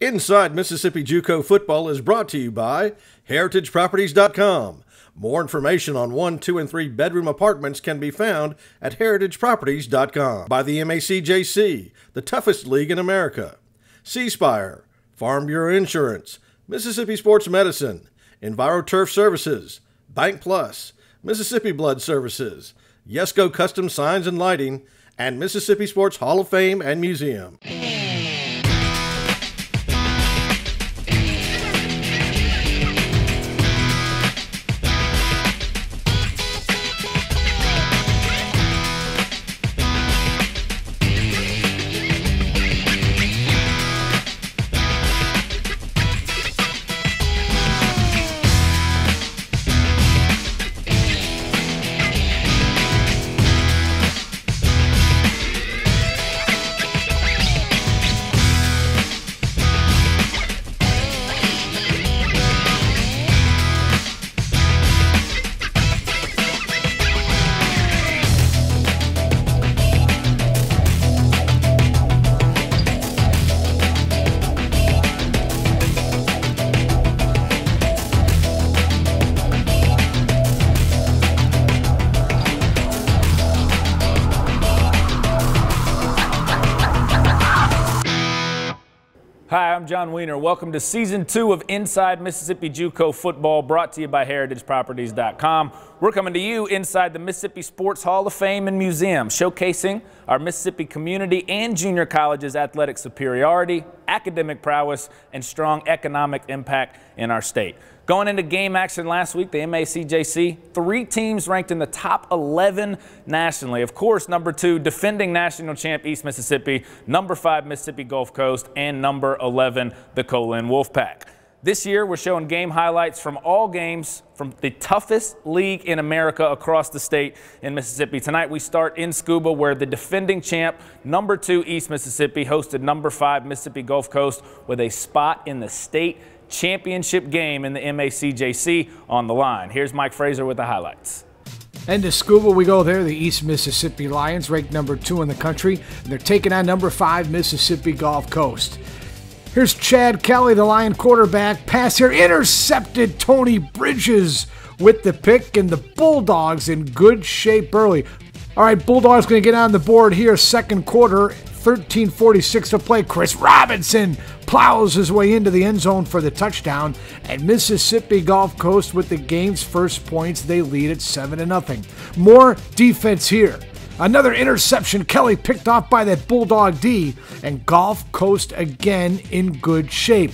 Inside Mississippi JUCO Football is brought to you by HeritageProperties.com. More information on 1, 2, and 3 bedroom apartments can be found at HeritageProperties.com. By the MACJC, the toughest league in America. C-Spire, Farm Bureau Insurance, Mississippi Sports Medicine, EnviroTurf Services, Bank Plus, Mississippi Blood Services, Yesco Custom Signs and Lighting, and Mississippi Sports Hall of Fame and Museum. Hi, I'm John Wiener. Welcome to Season 2 of Inside Mississippi JUCO Football, brought to you by HeritageProperties.com. We're coming to you inside the Mississippi Sports Hall of Fame and Museum, showcasing our Mississippi community and junior colleges' athletic superiority, academic prowess, and strong economic impact in our state. Going into game action last week, the MACJC, 3 teams ranked in the top 11 nationally. Of course, number 2, defending national champ East Mississippi, number 5, Mississippi Gulf Coast, and number 11, the Colin Wolfpack. This year, we're showing game highlights from all games from the toughest league in America across the state in Mississippi. Tonight, we start in Scuba, where the defending champ, number 2, East Mississippi, hosted number 5, Mississippi Gulf Coast, with a spot in the state championship game in the MACJC on the line. Here's Mike Fraser with the highlights. And to Scuba we go there. The East Mississippi Lions, ranked number 2 in the country, and they're taking on number 5, Mississippi Gulf Coast. Here's Chad Kelly, the Lion quarterback. Pass here, intercepted. Tony Bridges with the pick, and the Bulldogs in good shape early. All right, Bulldogs going to get on the board here, second quarter, 13:46 to play. Chris Robinson plows his way into the end zone for the touchdown, and Mississippi Gulf Coast with the game's first points. They lead at 7-0. More defense here. Another interception. Kelly picked off by that Bulldog D, and Gulf Coast again in good shape.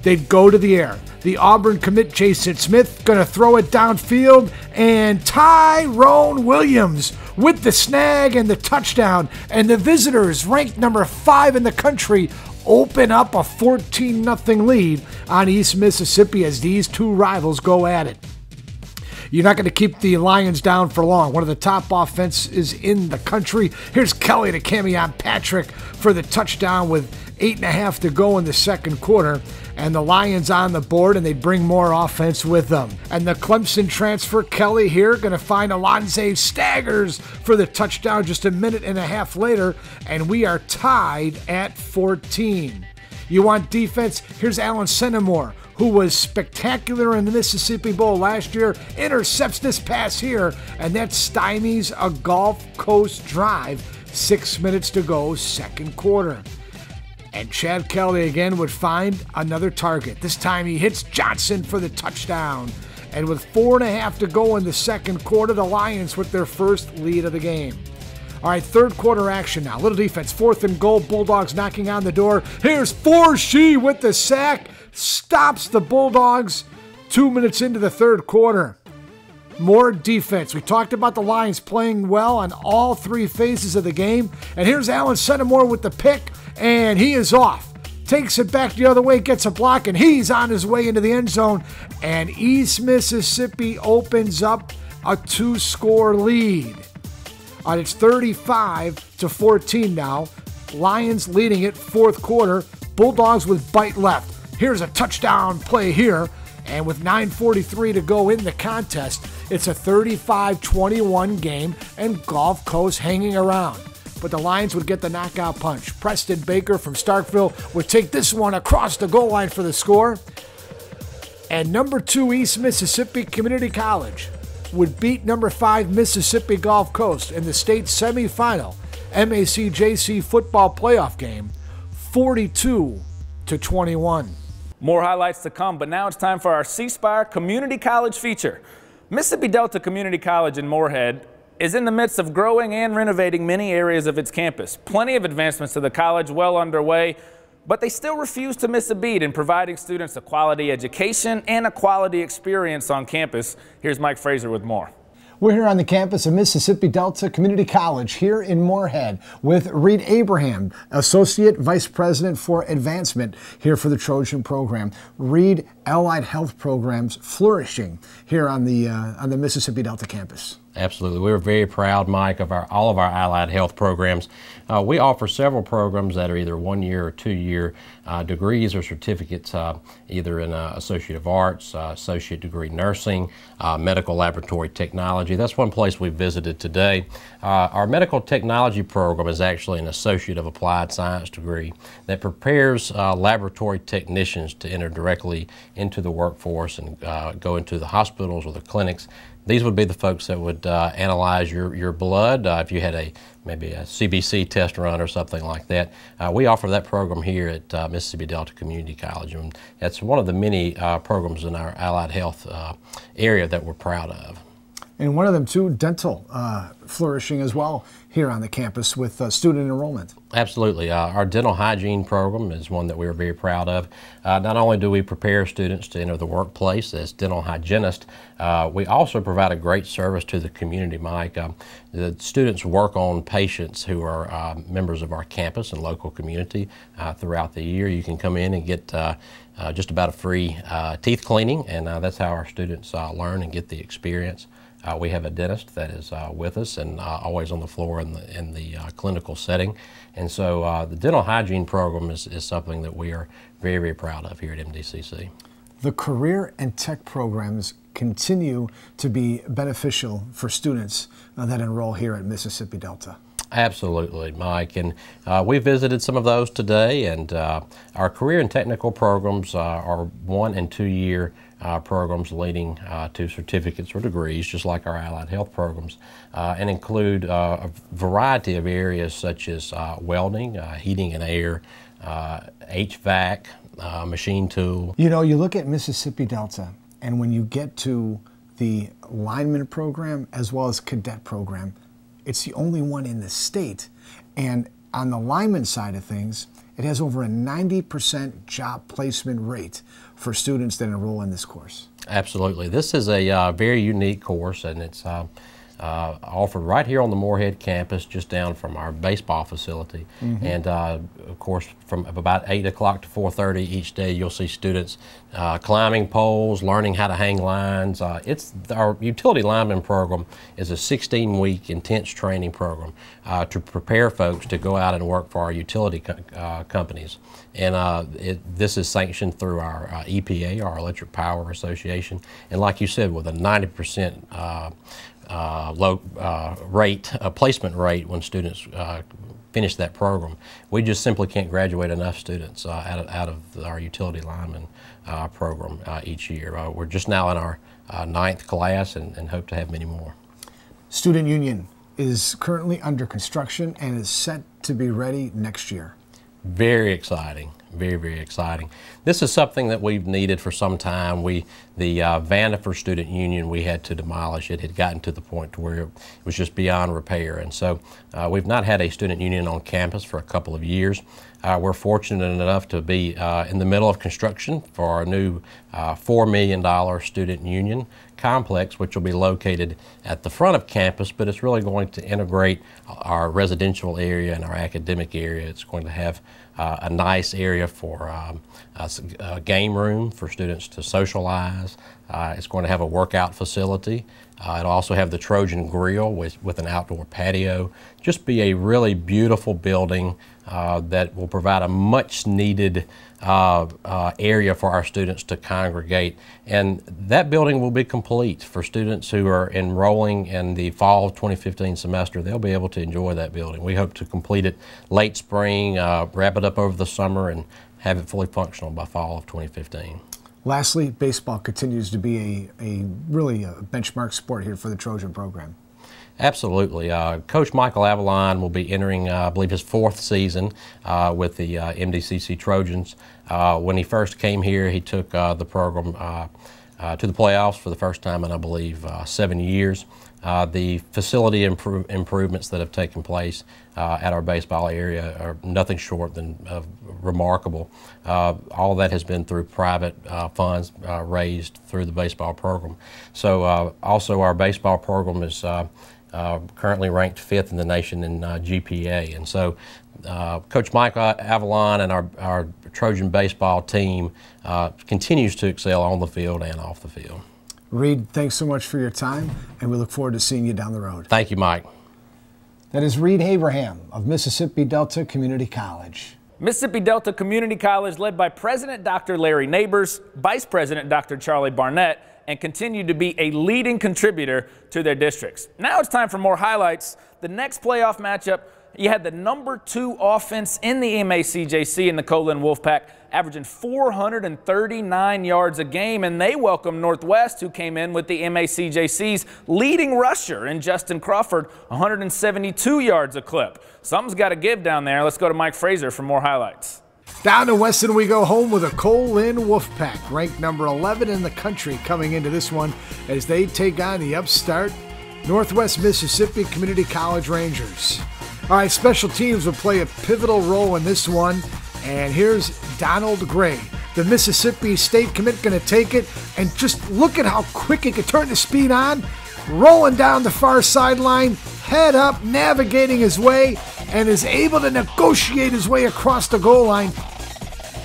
They'd go to the air. The Auburn commit Jason Smith going to throw it downfield, and Tyrone Williams with the snag and the touchdown. And the visitors, ranked number 5 in the country, open up a 14-0 lead on East Mississippi as these two rivals go at it. You're not going to keep the Lions down for long. One of the top offenses in the country. Here's Kelly to Camion Patrick for the touchdown with 8.5 to go in the second quarter. And the Lions on the board, and they bring more offense with them. And the Clemson transfer, Kelly here, going to find Alonze Staggers for the touchdown just a minute and a half later. And we are tied at 14. You want defense? Here's Alan Senimore, who was spectacular in the Mississippi Bowl last year, intercepts this pass here, and that stymies a Gulf Coast drive. 6 minutes to go, second quarter. And Chad Kelly again would find another target. This time he hits Johnson for the touchdown. And with 4.5 to go in the second quarter, the Lions with their first lead of the game. All right, third quarter action now. Little defense, 4th and goal. Bulldogs knocking on the door. Here's Forshee with the sack. Stops the Bulldogs 2 minutes into the third quarter. More defense. We talked about the Lions playing well on all 3 phases of the game. And here's Alan Senimore with the pick, and he is off. Takes it back the other way, gets a block, and he's on his way into the end zone. And East Mississippi opens up a 2-score lead. It's 35-14 now. Lions leading it, fourth quarter. Bulldogs with bite left. Here's a touchdown play here. And with 9:43 to go in the contest, it's a 35-21 game, and Gulf Coast hanging around. but the Lions would get the knockout punch. Preston Baker from Starkville would take this one across the goal line for the score. And number 2 East Mississippi Community College would beat number 5 Mississippi Gulf Coast in the state semifinal MAC-JC football playoff game, 42-21. More highlights to come, but now it's time for our C-Spire Community College feature. Mississippi Delta Community College in Moorhead is in the midst of growing and renovating many areas of its campus. Plenty of advancements to the college well underway, but they still refuse to miss a beat in providing students a quality education and a quality experience on campus. Here's Mike Fraser with more. We're here on the campus of Mississippi Delta Community College here in Moorhead with Reed Abraham, Associate Vice President for Advancement here for the Trojan program. Reed, allied health programs flourishing here on the Mississippi Delta campus. Absolutely. We're very proud, Mike, of all of our allied health programs. We offer several programs that are either 1-year or 2-year degrees or certificates, either in Associate of Arts, Associate Degree Nursing, Medical Laboratory Technology. That's one place we visited today. Our Medical Technology program is actually an Associate of Applied Science degree that prepares laboratory technicians to enter directly into the workforce and go into the hospitals or the clinics. These would be the folks that would analyze your blood if you had maybe a CBC test run or something like that. We offer that program here at Mississippi Delta Community College, and that's one of the many programs in our allied health area that we're proud of. And one of them, too, dental flourishing as well here on the campus with student enrollment. Absolutely. Our dental hygiene program is one that we're very proud of. Not only do we prepare students to enter the workplace as dental hygienists, we also provide a great service to the community, Mike. The students work on patients who are members of our campus and local community throughout the year. You can come in and get just about a free teeth cleaning, and that's how our students learn and get the experience. We have a dentist that is with us and always on the floor in the clinical setting. And so the dental hygiene program is something that we are very, very proud of here at MDCC. The career and tech programs continue to be beneficial for students that enroll here at Mississippi Delta. Absolutely, Mike, and we visited some of those today, and our career and technical programs are 1- and 2-year programs leading to certificates or degrees, just like our allied health programs, and include a variety of areas such as welding, heating and air, HVAC, machine tool. You know, you look at Mississippi Delta, and when you get to the lineman program as well as cadet program, it's the only one in the state. And on the lineman side of things, it has over a 90% job placement rate for students that enroll in this course. Absolutely. This is a very unique course, and it's offered right here on the Moorhead campus, just down from our baseball facility. Mm-hmm. And of course, from about 8 o'clock to 4:30 each day, you'll see students climbing poles, learning how to hang lines. Our utility lineman program is a 16-week intense training program to prepare folks to go out and work for our utility companies. And this is sanctioned through our EPA, our Electric Power Association. And like you said, with a 90% low placement rate when students finish that program. We just simply can't graduate enough students out of our utility lineman program each year. We're just now in our 9th class and hope to have many more. Student Union is currently under construction and is set to be ready next year. Very exciting. Very, very exciting. This is something that we've needed for some time. The Vandifer Student Union, we had to demolish. It had gotten to the point to where it was just beyond repair. And so we've not had a student union on campus for a couple of years. We're fortunate enough to be in the middle of construction for our new $4 million student union complex, which will be located at the front of campus, but it's really going to integrate our residential area and our academic area. It's going to have a nice area for a game room for students to socialize. It's going to have a workout facility. It'll also have the Trojan Grill with an outdoor patio. Just be a really beautiful building that will provide a much needed area for our students to congregate. And that building will be complete for students who are enrolling in the fall of 2015 semester. They'll be able to enjoy that building. We hope to complete it late spring, wrap it up over the summer, and have it fully functional by fall of 2015. Lastly, baseball continues to be a really benchmark sport here for the Trojan program. Absolutely. Coach Michael Avalon will be entering, I believe, his 4th season with the MDCC Trojans. When he first came here, he took the program to the playoffs for the first time in, I believe, 7 years. The facility improvements that have taken place at our baseball area are nothing short than remarkable. All of that has been through private funds raised through the baseball program. So also our baseball program is currently ranked 5th in the nation in GPA. And so Coach Mike Avalon and our Trojan baseball team continues to excel on the field and off the field. Reed, thanks so much for your time, and we look forward to seeing you down the road. Thank you, Mike. That is Reed Abraham of Mississippi Delta Community College. Mississippi Delta Community College, led by President Dr. Larry Neighbors, Vice President Dr. Charlie Barnett, and continue to be a leading contributor to their districts. Now it's time for more highlights. The next playoff matchup, you had the #2 offense in the MACJC in the Colin Wolfpack, averaging 439 yards a game, and they welcomed Northwest, who came in with the MACJC's leading rusher in Justin Crawford, 172 yards a clip. Something's got to give down there. Let's go to Mike Fraser for more highlights. Down to Weston we go home with a Colin Wolfpack, ranked number 11 in the country coming into this one as they take on the upstart Northwest Mississippi Community College Rangers. All right, special teams will play a pivotal role in this one, and here's Donald Gray, the Mississippi State commit, going to take it, and just look at how quick he can turn the speed on, rolling down the far sideline, head up, navigating his way, and is able to negotiate his way across the goal line.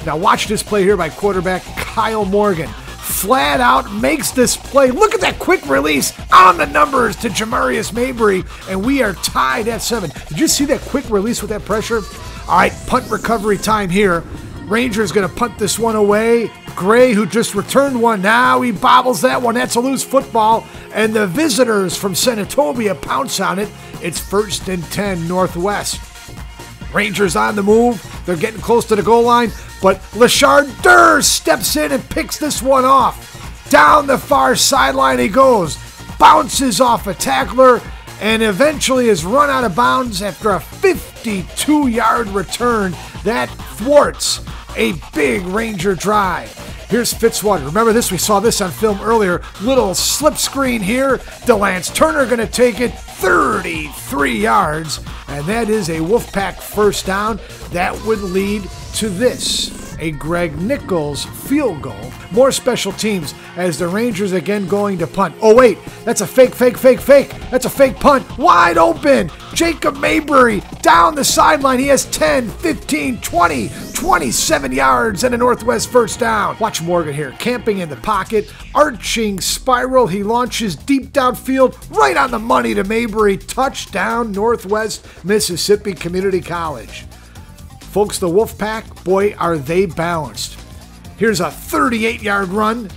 Now watch this play here by quarterback Kyle Morgan. Flat out makes this play. Look at that quick release on the numbers to Jamarius Mabry, and we are tied at 7. Did you see that quick release with that pressure? All right, punt recovery time here. Rangers going to punt this one away. Gray, who just returned one, now he bobbles that one. That's a loose football, and the visitors from Senatobia pounce on it. It's 1st and 10 Northwest. Rangers on the move. They're getting close to the goal line, but Lashard Durr steps in and picks this one off. Down the far sideline he goes, bounces off a tackler, and eventually is run out of bounds after a 52-yard return. That thwarts a big Ranger drive. Here's Fitzwater. Remember this? We saw this on film earlier. Little slip screen here. DeLance Turner going to take it 33 yards, and that is a Wolfpack first down. That would lead to this, a Greg Nichols field goal. More special teams as the Rangers again going to punt. Oh wait, that's a fake. That's a fake punt. Wide open. Jacob Mabry down the sideline. He has 10, 15, 20, 27 yards and a Northwest first down. Watch Morgan here, camping in the pocket, arching spiral. He launches deep downfield, right on the money to Mabry. Touchdown, Northwest Mississippi Community College. Folks, the Wolfpack, boy, are they balanced. Here's a 38-yard run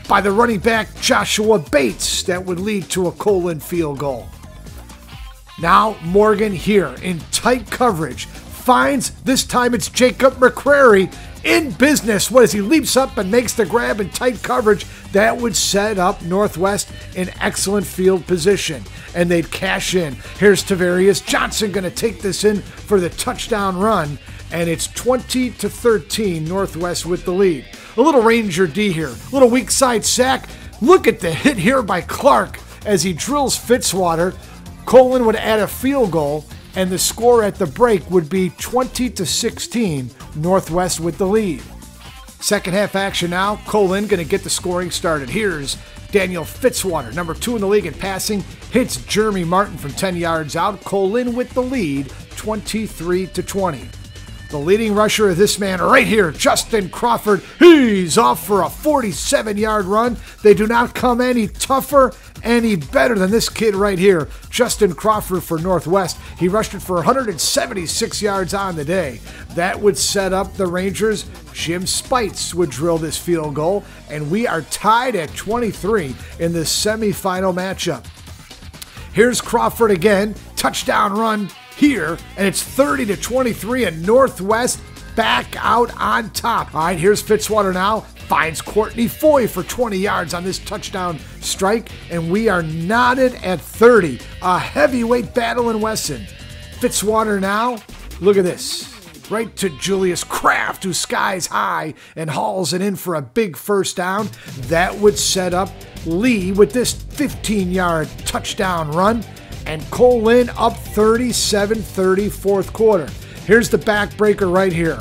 by the running back Joshua Bates that would lead to a Colin field goal. Now Morgan here in tight coverage finds, this time it's Jacob McCrary in business. What as he leaps up and makes the grab in tight coverage, that would set up Northwest in excellent field position, and they'd cash in. Here's Tavarius Johnson going to take this in for the touchdown run, and it's 20-13 Northwest with the lead. A little Ranger D here, a little weak side sack. Look at the hit here by Clark as he drills Fitzwater. Colin would add a field goal, and the score at the break would be 20-16, Northwest with the lead. Second half action now. Colin going to get the scoring started. Here's Daniel Fitzwater, number 2 in the league in passing, hits Jeremy Martin from 10 yards out. Colin with the lead, 23-20. The leading rusher of this man right here, Justin Crawford. He's off for a 47-yard run. They do not come any tougher, any better than this kid right here, Justin Crawford for Northwest. He rushed it for 176 yards on the day. That would set up the Rangers. Jim Spites would drill this field goal, and we are tied at 23 in the semifinal matchup. Here's Crawford again, touchdown run here, and it's 30-23, and Northwest back out on top. All right, here's Fitzwater now, finds Courtney Foy for 20 yards on this touchdown strike, and we are knotted at 30. A heavyweight battle in Wesson. Fitzwater now, look at this. Right to Julius Kraft, who skies high and hauls it in for a big first down. That would set up Lee with this 15-yard touchdown run. And Cole Lynn up 37-30 fourth quarter. Here's the backbreaker right here.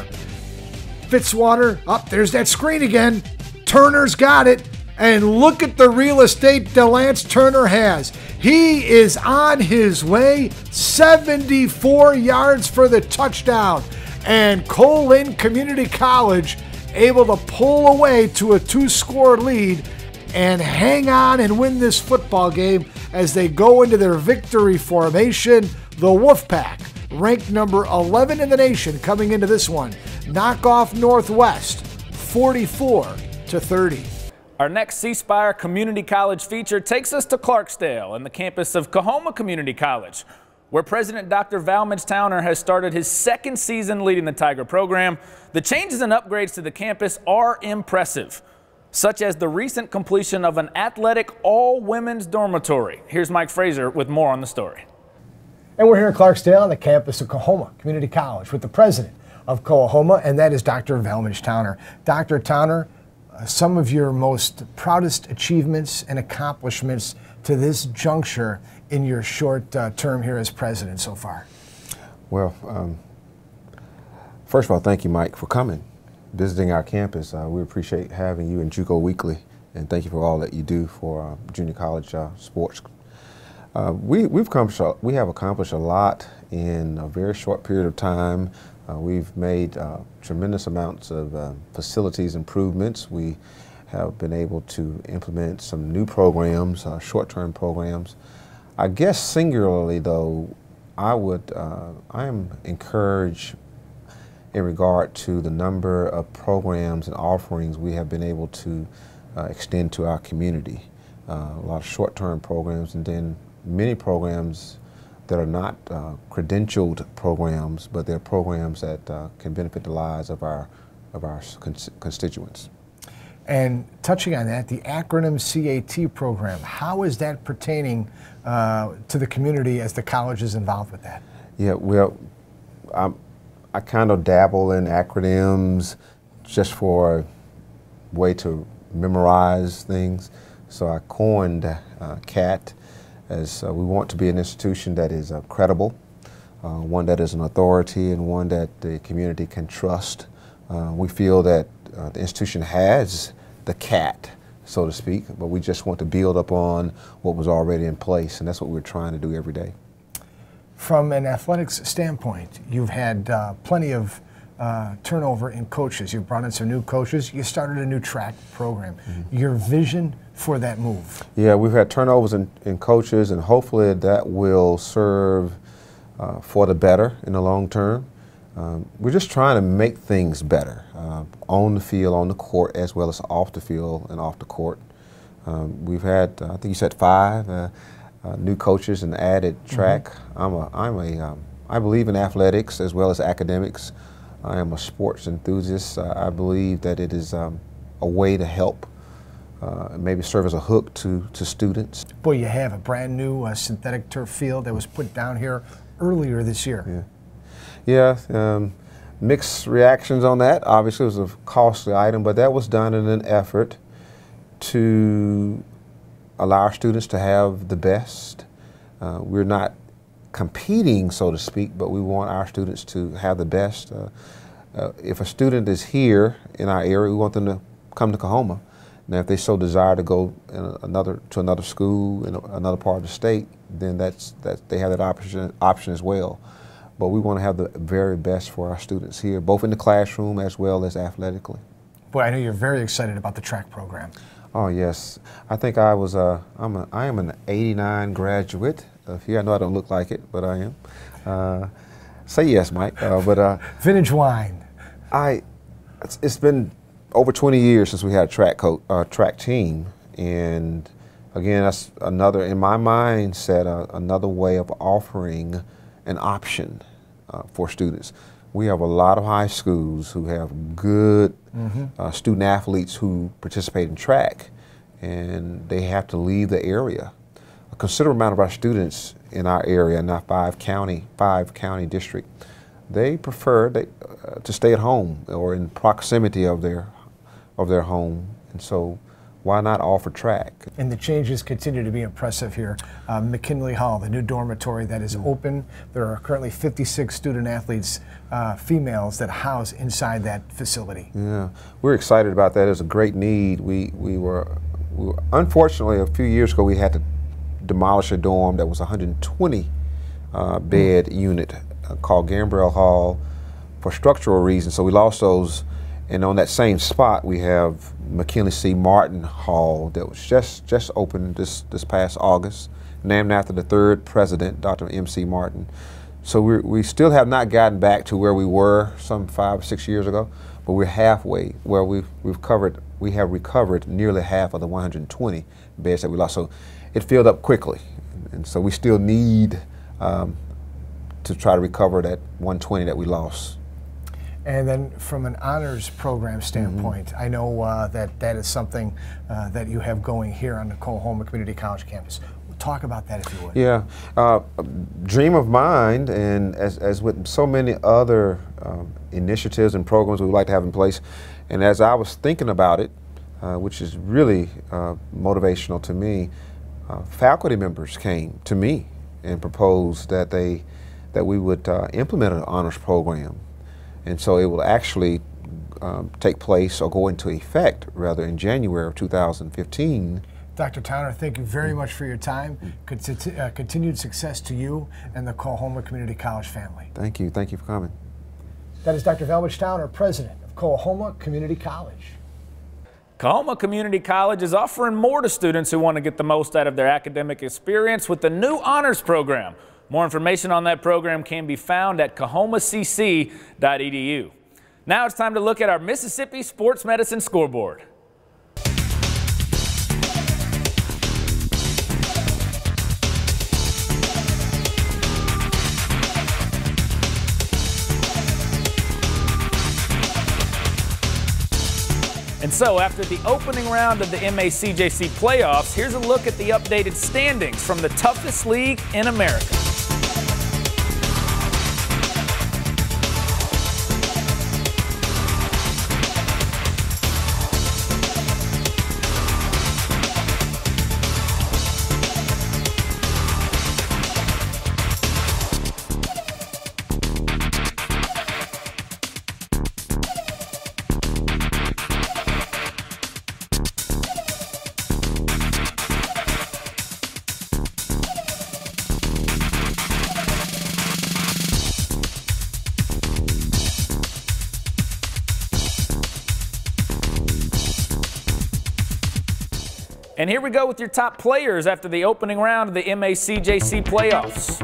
Fitzwater, up, there's that screen again. Turner's got it. And look at the real estate Delance Turner has. He is on his way, 74 yards for the touchdown. And Cole Lynn Community College able to pull away to a 2-score lead and hang on and win this football game as they go into their victory formation. The Wolfpack, ranked number 11 in the nation coming into this one, knock off Northwest 44-30. Our next C Spire Community College feature takes us to Clarksdale and the campus of Coahoma Community College, where President Dr. Valmage Towner has started his second season leading the Tiger program. The changes and upgrades to the campus are impressive, such as the recent completion of an athletic all-women's dormitory. Here's Mike Fraser with more on the story. And we're here in Clarksdale on the campus of Coahoma Community College with the president of Coahoma, and that is Dr. Valmage Towner. Dr. Towner, some of your most proudest achievements and accomplishments to this juncture in your short term here as president so far? Well, first of all, thank you, Mike, for coming, visiting our campus. We appreciate having you in JUCO Weekly, and thank you for all that you do for junior college sports. We have accomplished a lot in a very short period of time. We've made tremendous amounts of facilities improvements. We have been able to implement some new programs, short-term programs. I guess singularly, though, I am encouraged in regard to the number of programs and offerings we have been able to extend to our community. A lot of short-term programs, and then many programs that are not credentialed programs, but they're programs that can benefit the lives of our constituents. And touching on that, the acronym CAT program, how is that pertaining to the community as the college is involved with that? Yeah, well, I kind of dabble in acronyms just for a way to memorize things. So I coined CAT as we want to be an institution that is credible, one that is an authority, and one that the community can trust. We feel that the institution has the CAT, so to speak, but we just want to build upon what was already in place, and that's what we're trying to do every day. From an athletics standpoint, you've had plenty of turnover in coaches. You've brought in some new coaches. You started a new track program. Mm-hmm. Your vision for that move? Yeah, we've had turnovers in coaches, and hopefully that will serve for the better in the long term. We're just trying to make things better on the field, on the court, as well as off the field and off the court. We've had, I think you said 5 new coaches and added track. Mm-hmm. I believe in athletics as well as academics. I am a sports enthusiast. I believe that it is a way to help, maybe serve as a hook to students. Boy, you have a brand new synthetic turf field that was put down here earlier this year. Yeah, mixed reactions on that. Obviously, it was a costly item, but that was done in an effort to allow our students to have the best. We're not competing, so to speak, but we want our students to have the best. If a student is here in our area, we want them to come to Coahoma. Now, if they so desire to go to another school in another part of the state, then they have that option as well. but we want to have the very best for our students here, both in the classroom as well as athletically. Boy, I know you're very excited about the track program. Oh yes, I think I am an '89 graduate of here. I know I don't look like it, but I am. Say yes, Mike. Vintage wine. It's been over 20 years since we had a track team, and again, that's another, in my mindset, another way of offering an option for students. We have a lot of high schools who have good student athletes who participate in track, and they have to leave the area. A considerable amount of our students in our area, in our five county district, they prefer to stay at home or in proximity of their home, and so why not offer track? And the changes continue to be impressive here. McKinley Hall, the new dormitory that is open. There are currently 56 student athletes, females, that house inside that facility. Yeah, we're excited about that. It's a great need. We were unfortunately, a few years ago, we had to demolish a dorm that was a 120 bed unit called Gambrell Hall for structural reasons. So we lost those. And on that same spot, we have McKinley C. Martin Hall that was just opened this past August, named after the third president, Dr. M.C. Martin. So we still have not gotten back to where we were some 5 or 6 years ago, but we're halfway where we have recovered nearly half of the 120 beds that we lost. So it filled up quickly, and so we still need to try to recover that 120 that we lost. And then from an honors program standpoint, I know that is something that you have going here on the Coahoma Community College campus. Talk about that, if you would. Yeah, dream of mine, and as with so many other initiatives and programs we would like to have in place, and as I was thinking about it, which is really motivational to me, faculty members came to me and proposed that we would implement an honors program. And so it will actually take place or go into effect rather in January of 2015. Dr. Towner, thank you very much for your time. Continued success to you and the Coahoma Community College family. Thank you. Thank you for coming. That is Dr. Velmich Towner, president of Coahoma Community College. Coahoma Community College is offering more to students who want to get the most out of their academic experience with the new honors program. More information on that program can be found at coahomacc.edu. Now it's time to look at our Mississippi Sports Medicine scoreboard. And so after the opening round of the MACJC playoffs, here's a look at the updated standings from the toughest league in America. And here we go with your top players after the opening round of the MACJC playoffs.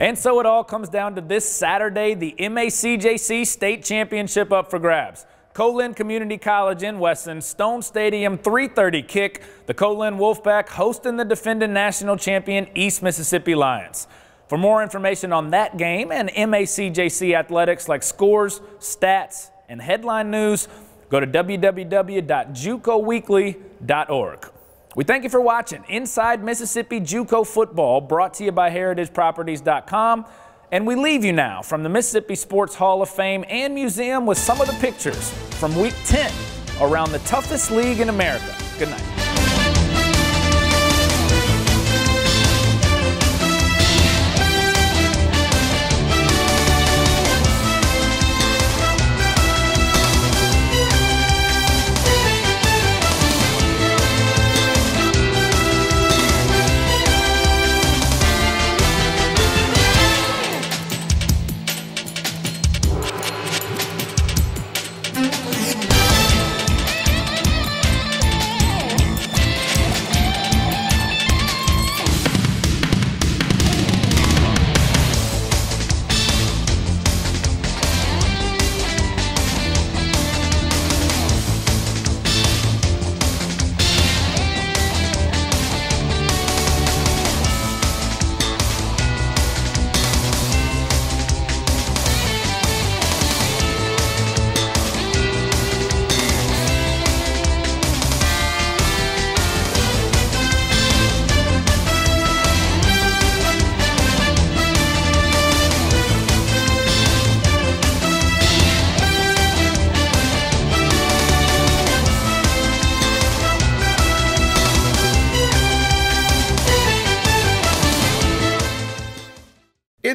And so it all comes down to this Saturday, the MACJC State Championship up for grabs. Colin Community College in Wesson, Stone Stadium, 3:30 kick. The Colin Wolfpack hosting the defending national champion East Mississippi Lions. For more information on that game and MACJC athletics like scores, stats, and headline news, go to www.jucoweekly.org. We thank you for watching Inside Mississippi JUCO Football, brought to you by heritageproperties.com. And we leave you now from the Mississippi Sports Hall of Fame and Museum with some of the pictures from Week 10 around the toughest league in America. Good night.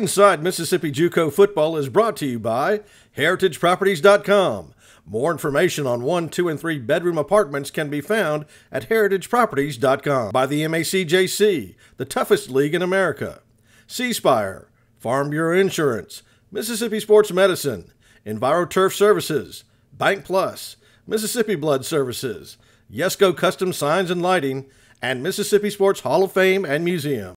Inside Mississippi JUCO Football is brought to you by heritageproperties.com. More information on 1, 2, and 3 bedroom apartments can be found at heritageproperties.com. By the MACJC, the toughest league in America. C-Spire, Farm Bureau Insurance, Mississippi Sports Medicine, EnviroTurf Services, Bank Plus, Mississippi Blood Services, Yesco Custom Signs and Lighting, and Mississippi Sports Hall of Fame and Museum.